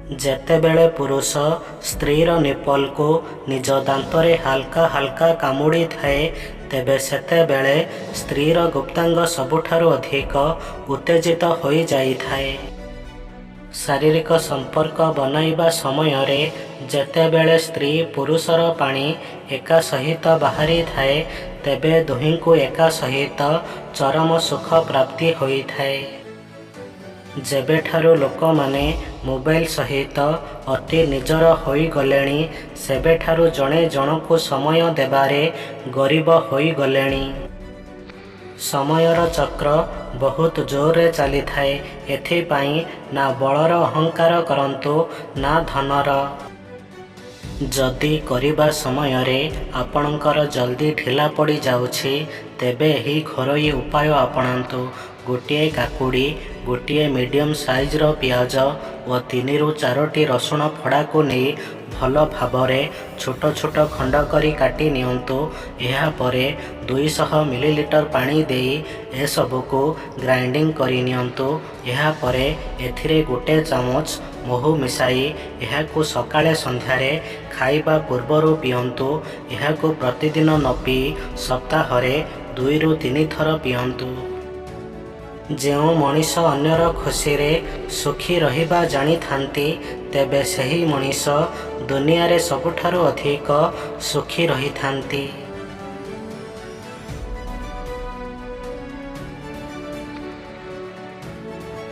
ଯେତେବେଳେ ପୁରୁଷ ସ୍ତ୍ରୀର ନିପଲକୁ ନିଜ ଦାନ୍ତରେ ହାଲକା ହାଲକା କାମୁଡ଼ି ଥାଏ, ତେବେ ସେତେବେଳେ ସ୍ତ୍ରୀର ଗୁପ୍ତାଙ୍ଗ ସବୁଠାରୁ ଅଧିକ ଉତ୍ତେଜିତ ହୋଇଯାଇଥାଏ। ଶାରୀରିକ ସମ୍ପର୍କ ବନାଇବା ସମୟରେ ଯେତେବେଳେ ସ୍ତ୍ରୀ ପୁରୁଷର ପାଣି ଏକା ସହିତ ବାହାରିଥାଏ, ତେବେ ଦୁହିଁଙ୍କୁ ଏକା ସହିତ ଚରମ ସୁଖ ପ୍ରାପ୍ତି ହୋଇଥାଏ। ଯେବେଠାରୁ ଲୋକମାନେ ମୋବାଇଲ ସହିତ ଅତି ନିଜର ହୋଇଗଲେଣି, ସେବେଠାରୁ ଜଣେ ଜଣକୁ ସମୟ ଦେବାରେ ଗରିବ ହୋଇଗଲେଣି। ସମୟର ଚକ୍ର ବହୁତ ଜୋରରେ ଚାଲିଥାଏ। ଏଥିପାଇଁ ନା ବଳର ଅହଙ୍କାର କରନ୍ତୁ ନା ଧନର। ଯଦି କରିବା ସମୟରେ ଆପଣଙ୍କର ଜଲ୍ଦି ଢିଲା ପଡ଼ିଯାଉଛି, ତେବେ ଏହି ଘରୋଇ ଉପାୟ ଆପଣାନ୍ତୁ। ଗୋଟିଏ କାକୁଡ଼ି, ଗୋଟିଏ ମିଡ଼ିୟମ୍ ସାଇଜର ପିଆଜ ଓ 3ରୁ 4ଟି ରସୁଣ ଫଡ଼ାକୁ ନେଇ ଭଲ ଭାବରେ ଛୋଟ ଛୋଟ ଖଣ୍ଡ କରି କାଟି ନିଅନ୍ତୁ। ଏହାପରେ 200 ମିଲିଲିଟର ପାଣି ଦେଇ ଏସବୁକୁ ଗ୍ରାଇଣ୍ଡିଂ କରି ନିଅନ୍ତୁ। ଏହାପରେ ଏଥିରେ 1 ଚାମଚ ମହୁ ମିଶାଇ ଏହାକୁ ସକାଳେ ସନ୍ଧ୍ୟାରେ ଖାଇବା ପୂର୍ବରୁ ପିଅନ୍ତୁ। ଏହାକୁ ପ୍ରତିଦିନ ନ ପିଇ ସପ୍ତାହରେ 2ରୁ 3 ଥର ପିଅନ୍ତୁ। ଯେଉଁ ମଣିଷ ଅନ୍ୟର ଖୁସିରେ ସୁଖୀ ରହିବା ଜାଣିଥାନ୍ତି, ତେବେ ସେହି ମଣିଷ ଦୁନିଆରେ ସବୁଠାରୁ ଅଧିକ ସୁଖୀ ରହିଥାନ୍ତି।